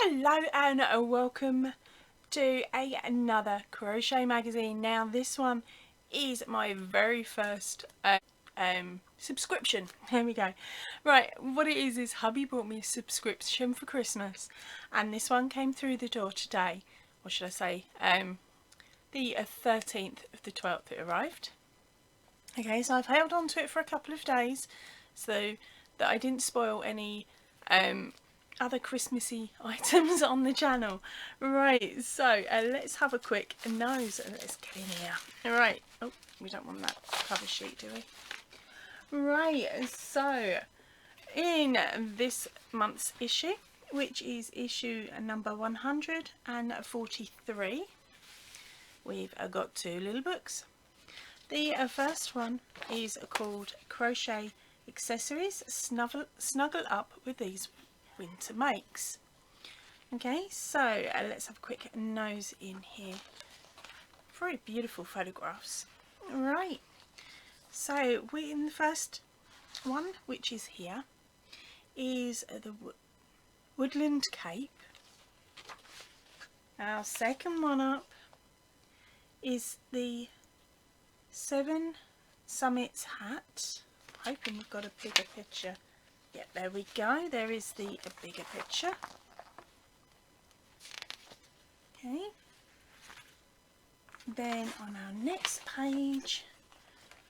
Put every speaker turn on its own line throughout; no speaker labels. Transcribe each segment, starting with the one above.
Hello and welcome to another crochet magazine. Now this one is my very first subscription. Here we go. Right, what it is hubby bought me a subscription for Christmas, and this one came through the door today, or should I say the 13th of the 12th it arrived. Okay, so I've held on to it for a couple of days so that I didn't spoil any other Christmassy items on the channel. Right, so let's have a quick nose and let's get in here. Right, oh, we don't want that cover sheet, do we? Right, so in this month's issue, which is issue number 143, we've got two little books. The first one is called Crochet Accessories, Snuggle Up with These Winter Makes. Okay, so let's have a quick nose in here. Very beautiful photographs. Right, so we're in the first one, which is here, is the Woodland Cape. Our second one up is the Seven Summits hat. Hoping we've got a bigger picture. Yep, there we go. There is the bigger picture. Okay. Then on our next page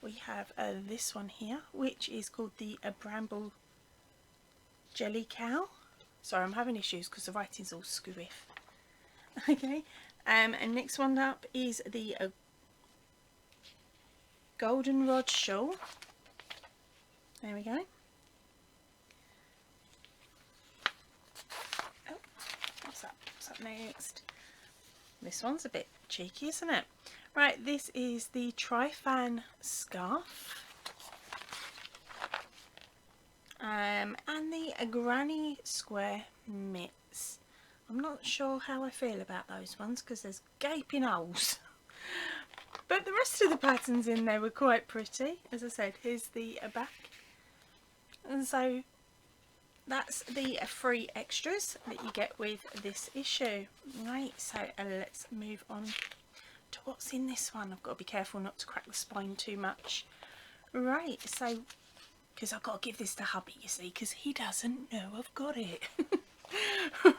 we have this one here, which is called the Bramble Jelly Cow. Sorry, I'm having issues because the writing's all screwy. Okay. And next one up is the Goldenrod Shawl. There we go. Oh, what's up next? This one's a bit cheeky, isn't it? Right, this is the Tri-Fan Scarf. And the Granny Square Mitts. I'm not sure how I feel about those ones because there's gaping holes. But the rest of the patterns in there were quite pretty. As I said, here's the back. And so that's the free extras that you get with this issue. Right, so let's move on to what's in this one. I've got to be careful not to crack the spine too much. Right, so, because I've got to give this to hubby, you see, because he doesn't know I've got it.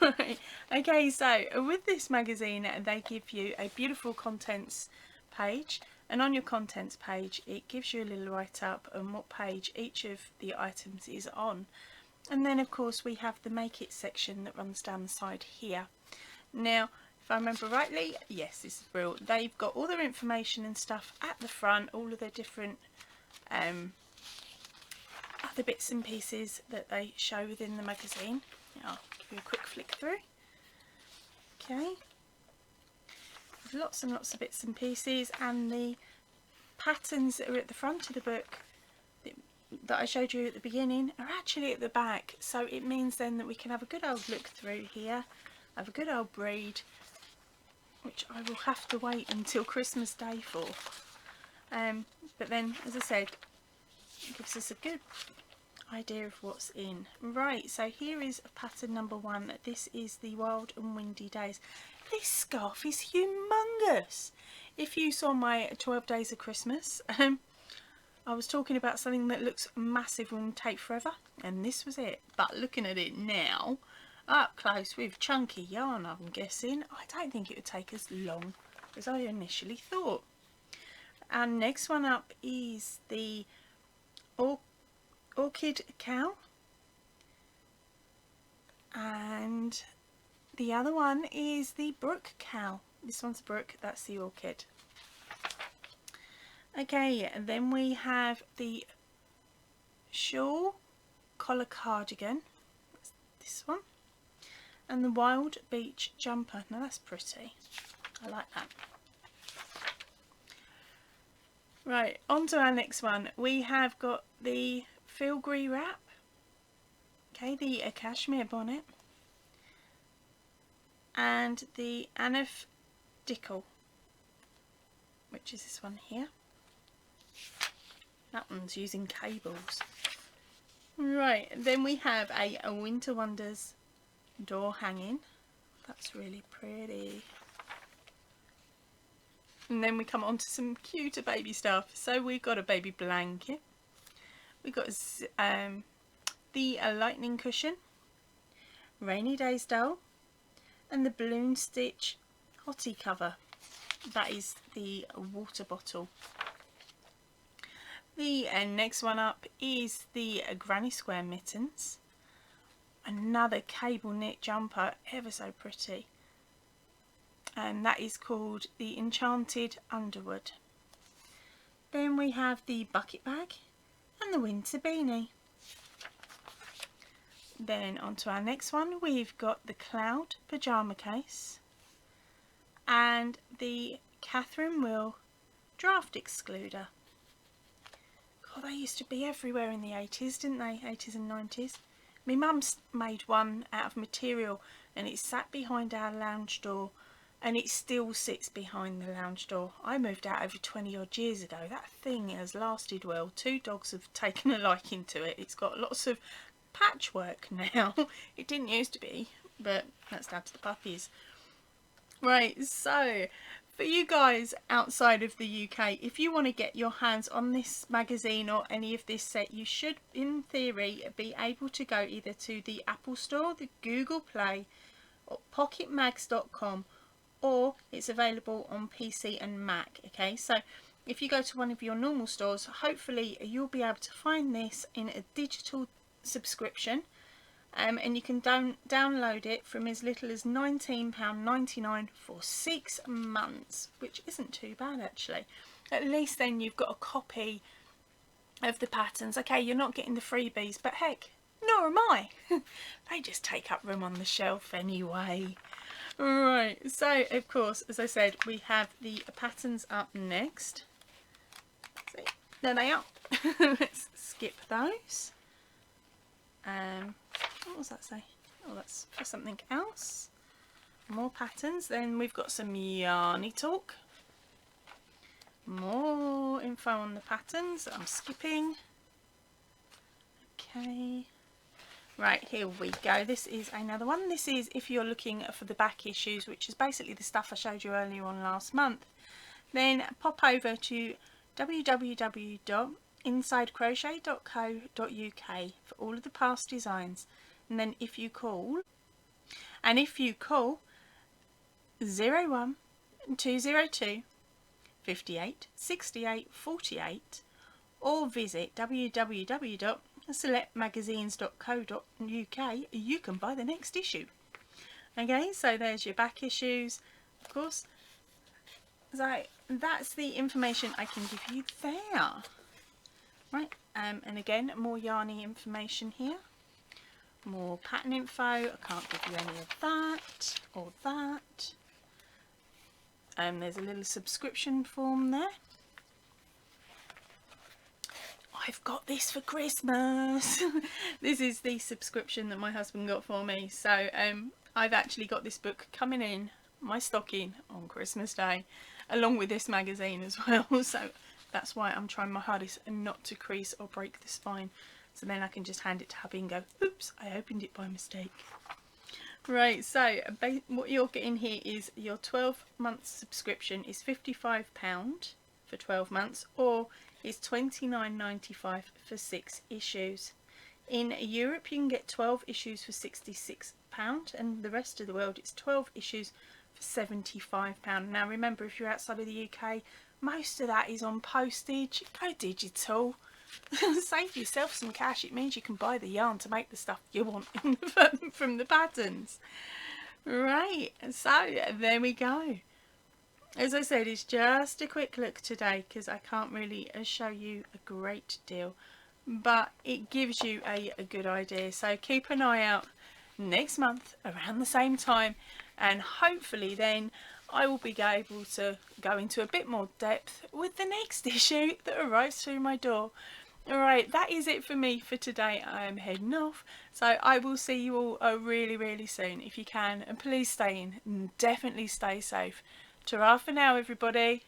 Right, okay, so with this magazine they give you a beautiful contents page, and on your contents page it gives you a little write-up on what page each of the items is on, and then of course we have the make it section that runs down the side here. Now if I remember rightly, yes, this is real, they've got all their information and stuff at the front, all of their different other bits and pieces that they show within the magazine. I'll give you a quick flick through. Okay, lots and lots of bits and pieces, and the patterns that are at the front of the book that I showed you at the beginning are actually at the back, so it means then that we can have a good old look through here, have a good old read, which I will have to wait until Christmas Day for. But then, as I said, it gives us a good idea of what's in. Right, so here is pattern number 1. This is the Wild and Windy Days. This scarf is humongous. If you saw my 12 Days of Christmas, I was talking about something that looks massive and will take forever, and this was it. But looking at it now, up close with chunky yarn, I'm guessing, I don't think it would take as long as I initially thought. And next one up is the Orchid Cow, and the other one is the Brook Cow. This one's Brook, that's the orchid. Okay, and then we have the Shawl Collar Cardigan, that's this one, and the Wild Beach Jumper. Now that's pretty, I like that. Right, on to our next one. We have got the Filigree wrap, okay, the cashmere bonnet, and the Anif Dickle, which is this one here. That one's using cables. Right, then we have a Winter Wonders door hanging. That's really pretty. And then we come on to some cuter baby stuff. So we've got a baby blanket. We've got the lightning cushion, rainy days doll, and the balloon stitch hottie cover. That is the water bottle. The next one up is the granny square mittens. Another cable knit jumper, ever so pretty. And that is called the Enchanted Underwood. Then we have the bucket bag and the winter beanie. Then on to our next one, we've got the cloud pyjama case and the Catherine Will draft excluder. God, they used to be everywhere in the 80s, didn't they? 80s and 90s. My mum's made one out of material and it sat behind our lounge door, and it still sits behind the lounge door. I moved out over 20 odd years ago. That thing has lasted well. 2 dogs have taken a liking to it. It's got lots of patchwork now. It didn't used to be, but that's down to the puppies. Right, so for you guys outside of the UK, if you want to get your hands on this magazine or any of this set, you should in theory be able to go either to the Apple Store, the Google Play, or pocketmags.com, or it's available on PC and Mac. Okay, so if you go to one of your normal stores, hopefully you'll be able to find this in a digital subscription, and you can download it from as little as £19.99 for 6 months, which isn't too bad actually. At least then you've got a copy of the patterns. Okay, you're not getting the freebies, but heck, nor am I. They just take up room on the shelf anyway. Right, so of course, as I said, we have the patterns up next. See, there they are. Let's skip those. What does that say? Oh, that's for something else. More patterns. Then we've got some yarny talk. More info on the patterns that I'm skipping. Okay. Right, here we go. This is another one. This is if you're looking for the back issues, which is basically the stuff I showed you earlier on last month. Then pop over to www.insidecrochet.co.uk for all of the past designs. And then if you call 01202 58 68 48 or visit www.selectmagazines.co.uk, you can buy the next issue. Okay, so there's your back issues, of course. So that's the information I can give you there. Right, and again, more yarny information here. More pattern info. I can't give you any of that or that. There's a little subscription form there. I've got this for Christmas. This is the subscription that my husband got for me. So I've actually got this book coming in my stocking on Christmas Day, along with this magazine as well. So that's why I'm trying my hardest not to crease or break the spine. So then I can just hand it to hubby and go, oops, I opened it by mistake. Right, so what you're getting here is your 12-month subscription is £55 for 12 months, or is £29.95 for 6 issues. In Europe you can get 12 issues for £66, and the rest of the world it's 12 issues for £75. Now remember, if you're outside of the UK, most of that is on postage. Go digital. Save yourself some cash. It means you can buy the yarn to make the stuff you want from the patterns. Right, so there we go. As I said, it's just a quick look today because I can't really show you a great deal, but it gives you a good idea. So keep an eye out next month around the same time, and hopefully then I will be able to go into a bit more depth with the next issue that arrives through my door. Alright, that is it for me for today. I am heading off, so I will see you all really soon if you can, and please stay in and definitely stay safe. Ta-ra for now, everybody.